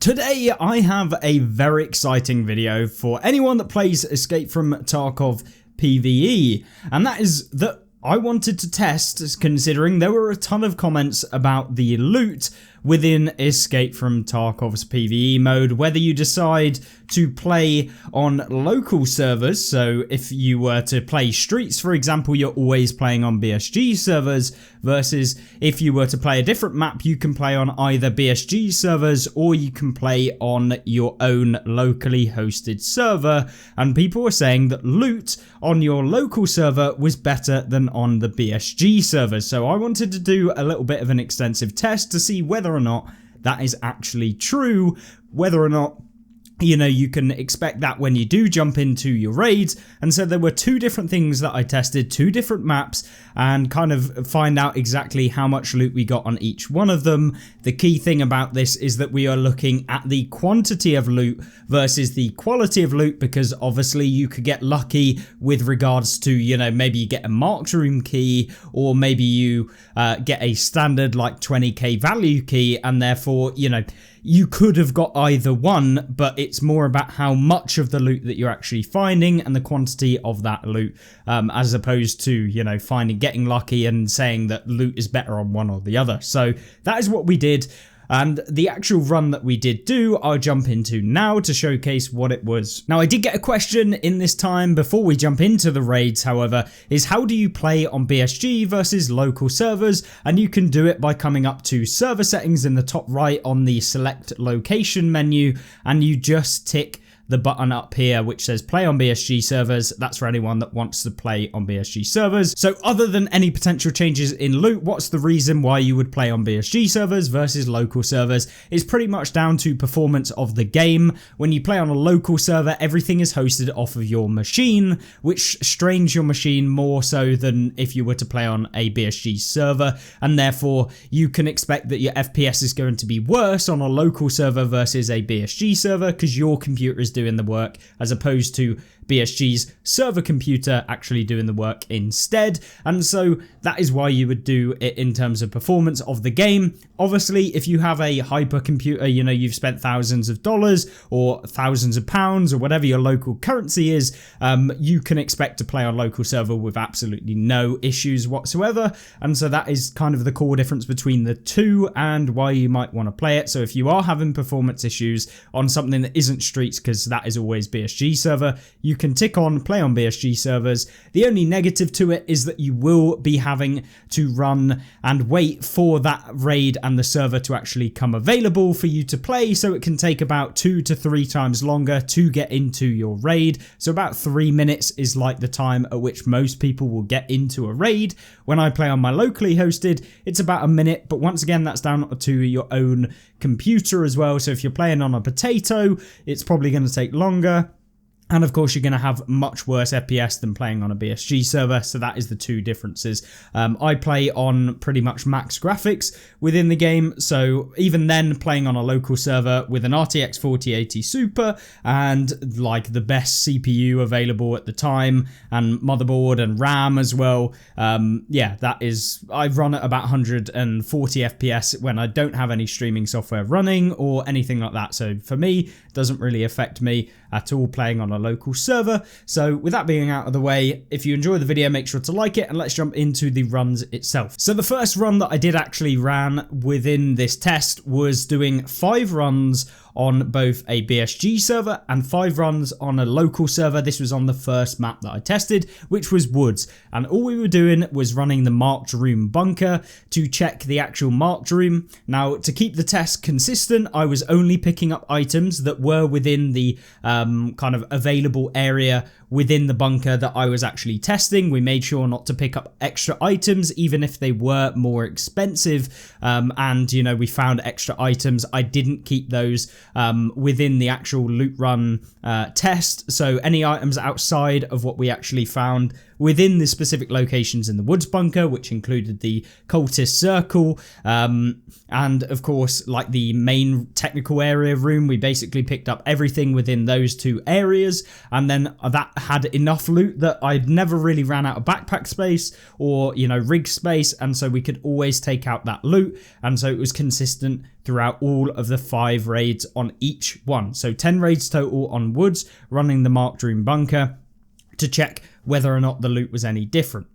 Today I have a very exciting video for anyone that plays Escape from Tarkov PvE, and that is that I wanted to test, considering there were a ton of comments about the loot within Escape from Tarkov's PvE mode, whether you decide to play on local servers. So if you were to play Streets, for example, you're always playing on BSG servers, versus if you were to play a different map, you can play on either BSG servers or you can play on your own locally hosted server. And people were saying that loot on your local server was better than on the BSG servers. So I wanted to do a little bit of an extensive test to see whether or not that is actually true, whether or not you can expect that when you do jump into your raids. And so there were two different things that I tested, two different maps, and kind of find out exactly how much loot we got on each one of them. The key thing about this is that we are looking at the quantity of loot versus the quality of loot, because obviously you could get lucky with regards to, maybe you get a marked room key, or maybe you get a standard like 20k value key, and therefore, you could have got either one, but it's more about how much of the loot that you're actually finding and the quantity of that loot, as opposed to, getting lucky and saying that loot is better on one or the other. So that is what we did. And the actual run that we did do, I'll jump into now to showcase what it was. Now, I did get a question in this time before we jump into the raids, however, is how do you play on BSG versus local servers? And you can do it by coming up to server settings in the top right on the select location menu, and you just tick the button up here which says play on BSG servers. That's for anyone that wants to play on BSG servers. So other than any potential changes in loot, what's the reason why you would play on BSG servers versus local servers? It's pretty much down to performance of the game. When you play on a local server, everything is hosted off of your machine, which strains your machine more so than if you were to play on a BSG server, and therefore you can expect that your FPS is going to be worse on a local server versus a BSG server, because your computer is doing the work as opposed to BSG's server computer actually doing the work instead. And so that is why you would do it in terms of performance of the game. Obviously, if you have a hypercomputer, you've spent thousands of dollars or thousands of pounds or whatever your local currency is, you can expect to play on local server with absolutely no issues whatsoever. And so that is kind of the core difference between the two and why you might want to play it. So if you are having performance issues on something that isn't Streets, because that is always BSG server, you can tick on play on BSG servers. The only negative to it is that you will be having to run and wait for that raid and the server to actually come available for you to play, so it can take about 2 to 3 times longer to get into your raid. So about 3 minutes is like the time at which most people will get into a raid. When I play on my locally hosted, it's about a minute, but once again that's down to your own computer as well. So if you're playing on a potato, it's probably going to take longer. And of course, you're going to have much worse FPS than playing on a BSG server. So that is the two differences. I play on pretty much max graphics within the game. So even then, playing on a local server with an RTX 4080 Super and like the best CPU available at the time and motherboard and RAM as well. Yeah, that is, I run at about 140 FPS when I don't have any streaming software running or anything like that. So for me, it doesn't really affect me at all playing on a local server. So with that being out of the way, if you enjoy the video, make sure to like it, and let's jump into the runs itself. So the first run that I did actually ran within this test was doing 5 runs on both a BSG server and 5 runs on a local server. This was on the first map that I tested, which was Woods, and all we were doing was running the marked room bunker to check the actual marked room. Now, to keep the test consistent, I was only picking up items that were within the kind of available area within the bunker that I was actually testing. We made sure not to pick up extra items, even if they were more expensive. And, we found extra items. I didn't keep those within the actual loot run test. So any items outside of what we actually found within the specific locations in the Woods bunker, which included the cultist circle, and of course, like the main technical area room, we basically picked up everything within those 2 areas. And then that had enough loot that I'd never really ran out of backpack space or, rig space. And so we could always take out that loot. And so it was consistent throughout all of the 5 raids on each one. So 10 raids total on Woods, running the Marked Room bunker to check whether or not the loot was any different.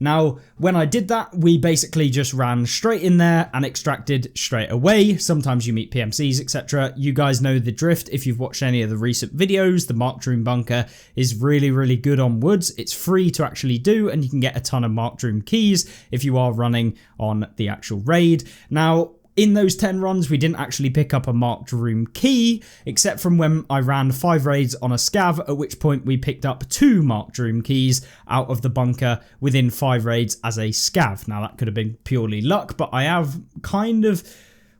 Now, when I did that, we basically just ran straight in there and extracted straight away. Sometimes you meet PMCs, etc. You guys know the drift if you've watched any of the recent videos. The Marked Room bunker is really, really good on Woods. It's free to actually do, and you can get a ton of Marked Room keys if you are running on the actual raid. Now, in those 10 runs, we didn't actually pick up a Marked Room key, except from when I ran 5 raids on a Scav, at which point we picked up 2 Marked Room keys out of the bunker within 5 raids as a Scav. Now, that could have been purely luck, but I have kind of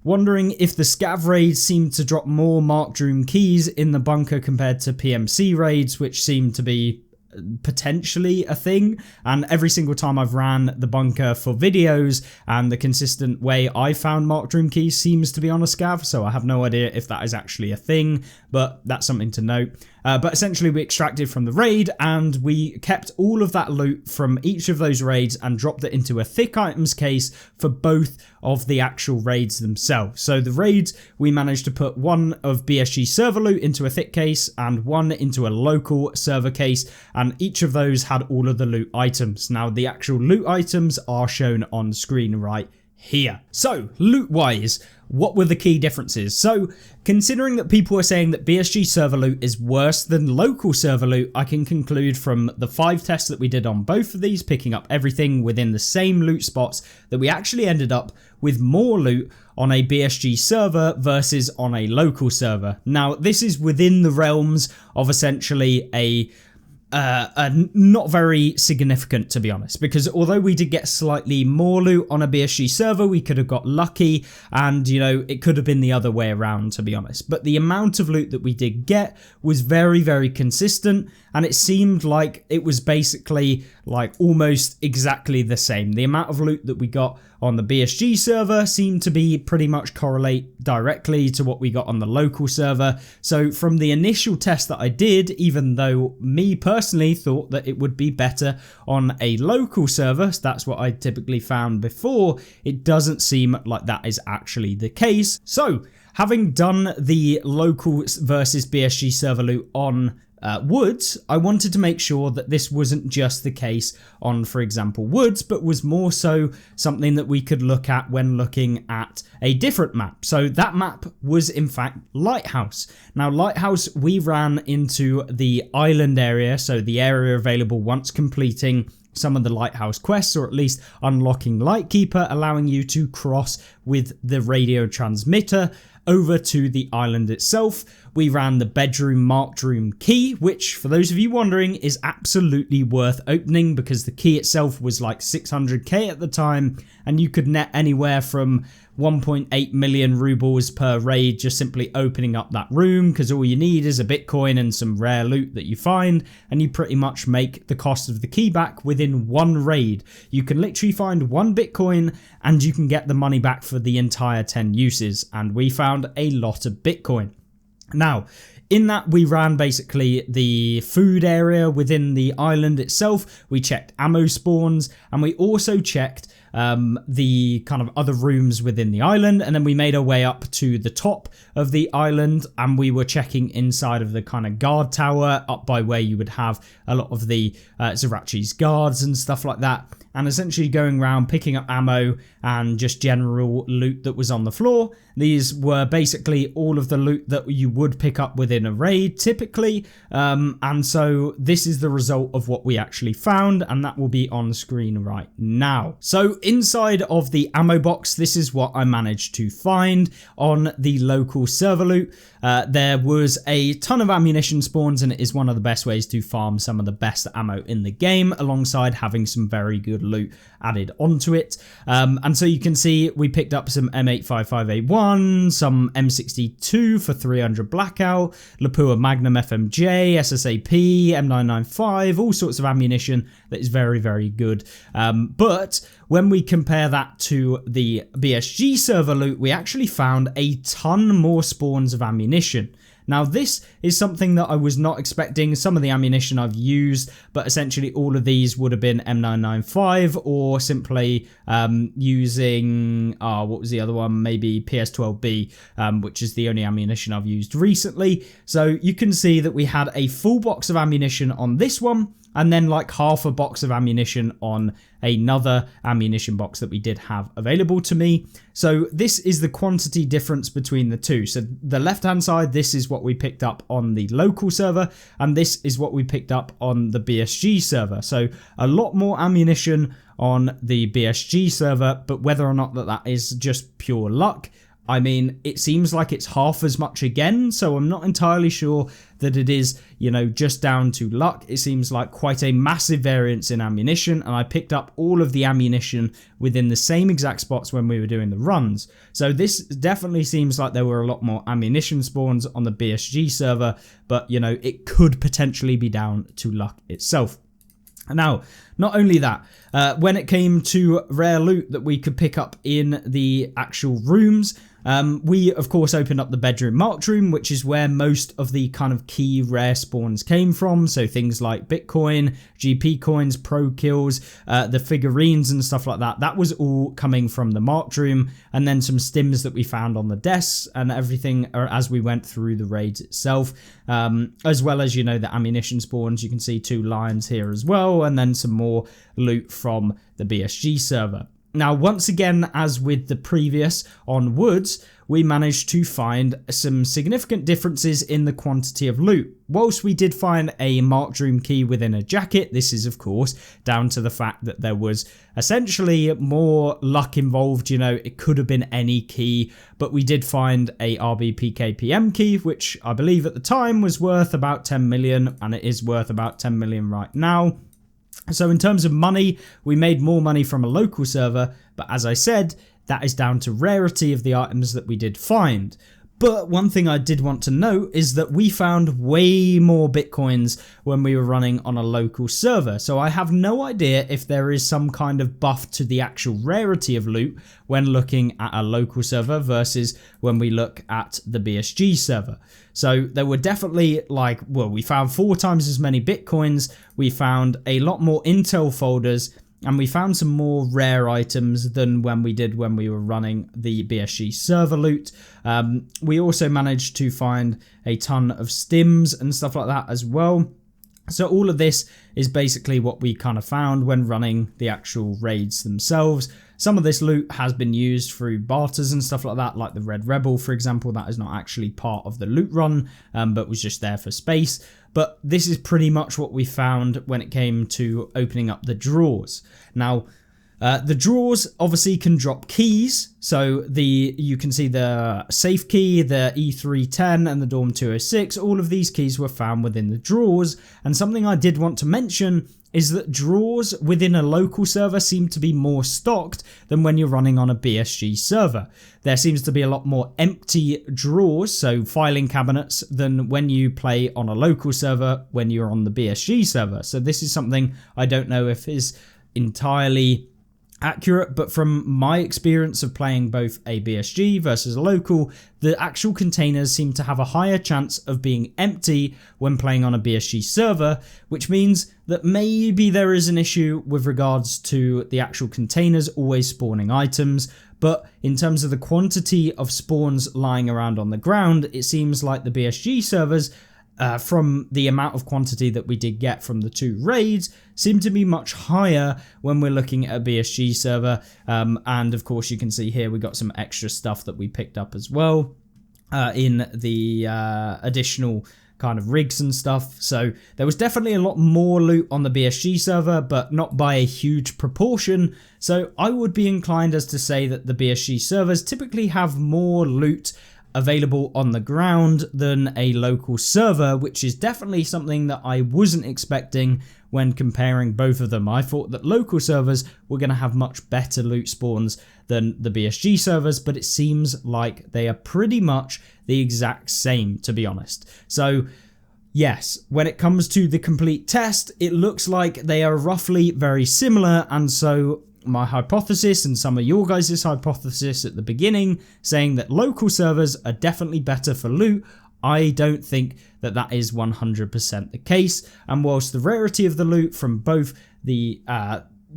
wondering if the Scav raids seem to drop more Marked Room keys in the bunker compared to PMC raids, which seem to be potentially a thing. And every single time I've ran the bunker for videos, and the consistent way I found Marked Room keys seems to be on a Scav, so I have no idea if that is actually a thing, but that's something to note. But essentially we extracted from the raid, and we kept all of that loot from each of those raids and dropped it into a thick items case for both of the actual raids themselves. So the raids, we managed to put one of BSG server loot into a thick case and one into a local server case, and each of those had all of the loot items. Now the actual loot items are shown on screen right here. So loot wise, what were the key differences? So considering that people are saying that BSG server loot is worse than local server loot, I can conclude from the 5 tests that we did on both of these, picking up everything within the same loot spots, that we actually ended up with more loot on a BSG server versus on a local server. Now this is within the realms of essentially a not very significant, to be honest, because although we did get slightly more loot on a BSG server, we could have got lucky, and you know, it could have been the other way around, to be honest. But the amount of loot that we did get was very, very consistent, and it seemed like it was basically like almost exactly the same. The amount of loot that we got on the BSG server seemed to be pretty much correlate directly to what we got on the local server. So from the initial test that I did, even though me personally thought that it would be better on a local server, so that's what I typically found before, it doesn't seem like that is actually the case. So having done the local versus BSG server loot on Woods, I wanted to make sure that this wasn't just the case on, for example, Woods, but was more so something that we could look at when looking at a different map. So that map was in fact Lighthouse. Now Lighthouse, we ran into the island area, so the area available once completing some of the Lighthouse quests, or at least unlocking Lightkeeper, allowing you to cross with the radio transmitter over to the island itself. We ran the bedroom Marked Room key, which for those of you wondering is absolutely worth opening, because the key itself was like 600k at the time, and you could net anywhere from 1.8 million rubles per raid just simply opening up that room, because all you need is a Bitcoin and some rare loot that you find, and you pretty much make the cost of the key back within one raid. You can literally find 1 Bitcoin and you can get the money back for the entire 10 uses, and we found a lot of Bitcoin. Now, in that we ran basically the food area within the island itself, we checked ammo spawns, and we also checked the kind of other rooms within the island, and then we made our way up to the top of the island, and we were checking inside of the kind of guard tower up by where you would have a lot of the Zerachi's guards and stuff like that, and essentially going around picking up ammo and just general loot that was on the floor. These were basically all of the loot that you would pick up within a raid typically, and so this is the result of what we actually found, and that will be on screen right now. So inside of the ammo box, this is what I managed to find on the local server loot. There was a ton of ammunition spawns, and it is one of the best ways to farm some of the best ammo in the game, alongside having some very good loot added onto it. And so you can see we picked up some M855A1, some M62 for 300 Blackout, Lapua Magnum FMJ, SSAP, M995, all sorts of ammunition that is very, very good. But when we compare that to the BSG server loot, we actually found a ton more spawns of ammunition. Now this is something that I was not expecting. Some of the ammunition I've used, but essentially all of these would have been M995 or simply using, what was the other one? Maybe PS12B, which is the only ammunition I've used recently. So you can see that we had a full box of ammunition on this one, and then like half a box of ammunition on another ammunition box that we did have available to me. So this is the quantity difference between the two. So the left hand side, this is what we picked up on the local server, and this is what we picked up on the BSG server. So a lot more ammunition on the BSG server, but whether or not that is just pure luck, I mean, it seems like it's half as much again, so I'm not entirely sure that it is, you know, just down to luck. It seems like quite a massive variance in ammunition, and I picked up all of the ammunition within the same exact spots when we were doing the runs. So this definitely seems like there were a lot more ammunition spawns on the BSG server, but, you know, it could potentially be down to luck itself. Now, not only that, when it came to rare loot that we could pick up in the actual rooms, we of course opened up the bedroom marked room, which is where most of the kind of key rare spawns came from. So things like Bitcoin, GP coins, pro kills, the figurines and stuff like that. That was all coming from the marked room, and then some stims that we found on the desks and everything as we went through the raids itself, as well as, you know, the ammunition spawns. You can see 2 lions here as well, and then some more loot from the BSG server. Now, once again, as with the previous on woods, we managed to find some significant differences in the quantity of loot. Whilst we did find a marked room key within a jacket, this is of course down to the fact that there was essentially more luck involved. You know, it could have been any key, but we did find a RBPKPM key, which I believe at the time was worth about 10 million, and it is worth about 10 million right now. So in terms of money, we made more money from a local server, but as I said, that is down to rarity of the items that we did find. But one thing I did want to note is that we found way more Bitcoins when we were running on a local server. So I have no idea if there is some kind of buff to the actual rarity of loot when looking at a local server versus when we look at the BSG server. So there were definitely we found 4 times as many Bitcoins, we found a lot more intel folders, and we found some more rare items than when we were running the BSG server loot. We also managed to find a ton of stims and stuff like that as well. So all of this is basically what we kind of found when running the actual raids themselves. Some of this loot has been used through barters and stuff like that, like the Red Rebel, for example. That is not actually part of the loot run, but was just there for space. But this is pretty much what we found when it came to opening up the drawers. Now, the drawers obviously can drop keys. So you can see the safe key, the E310 and the Dorm 206. All of these keys were found within the drawers. And something I did want to mention is that drawers within a local server seem to be more stocked than when you're running on a BSG server. There seems to be a lot more empty drawers, so filing cabinets, than when you play on a local server when you're on the BSG server. So this is something I don't know if is entirely accurate, but from my experience of playing both a BSG versus a local, the actual containers seem to have a higher chance of being empty when playing on a BSG server, which means that maybe there is an issue with regards to the actual containers always spawning items. But in terms of the quantity of spawns lying around on the ground, it seems like the BSG servers, from the amount of quantity that we did get from the 2 raids, seem to be much higher when we're looking at a BSG server. And of course you can see here we got some extra stuff that we picked up as well in the additional kind of rigs and stuff. So there was definitely a lot more loot on the BSG server, but not by a huge proportion. So I would be inclined as to say that the BSG servers typically have more loot available on the ground than a local server, which is definitely something that I wasn't expecting when comparing both of them. I thought that local servers were going to have much better loot spawns than the BSG servers, but it seems like they are pretty much the exact same, to be honest. So yes, when it comes to the complete test, it looks like they are roughly very similar, and so my hypothesis and some of your guys' hypothesis at the beginning, saying that local servers are definitely better for loot. I don't think that that is 100% the case, and whilst the rarity of the loot from both the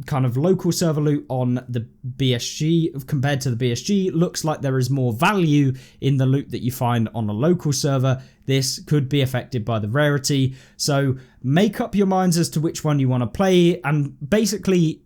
kind of local server loot on the BSG compared to the BSG looks like there is more value in the loot that you find on a local server, this could be affected by the rarity. So make up your minds as to which one you want to play, and basically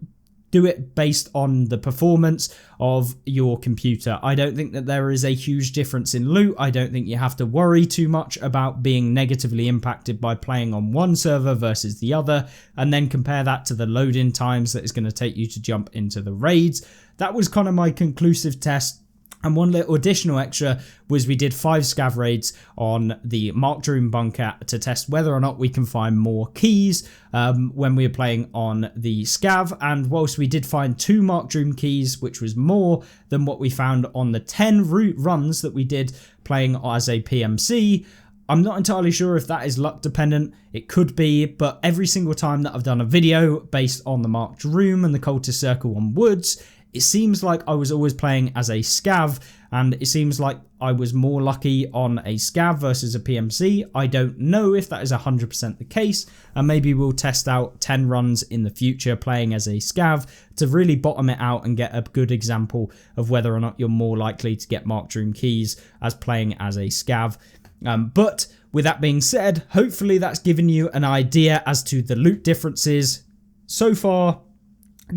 do it based on the performance of your computer. I don't think that there is a huge difference in loot. I don't think you have to worry too much about being negatively impacted by playing on one server versus the other, and then compare that to the load-in times that is going to take you to jump into the raids. That was kind of my conclusive test. And one little additional extra was we did 5 scav raids on the marked room bunker to test whether or not we can find more keys when we were playing on the scav. And whilst we did find 2 marked room keys, which was more than what we found on the 10 route runs that we did playing as a PMC, I'm not entirely sure if that is luck dependent. It could be, but every single time that I've done a video based on the marked room and the cultist circle on woods, it seems like I was always playing as a scav, and it seems like I was more lucky on a scav versus a PMC. I don't know if that is 100% the case, and maybe we'll test out 10 runs in the future playing as a scav to really bottom it out and get a good example of whether or not you're more likely to get marked room keys as playing as a scav. But with that being said, hopefully that's given you an idea as to the loot differences so far,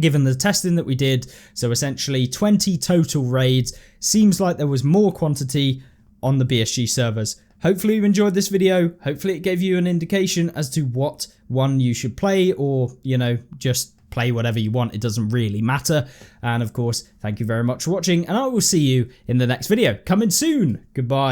given the testing that we did. So essentially 20 total raids. Seems like there was more quantity on the BSG servers. Hopefully you enjoyed this video. Hopefully it gave you an indication as to what one you should play, or, you know, just play whatever you want. It doesn't really matter. And of course, thank you very much for watching, and I will see you in the next video. Coming soon. Goodbye.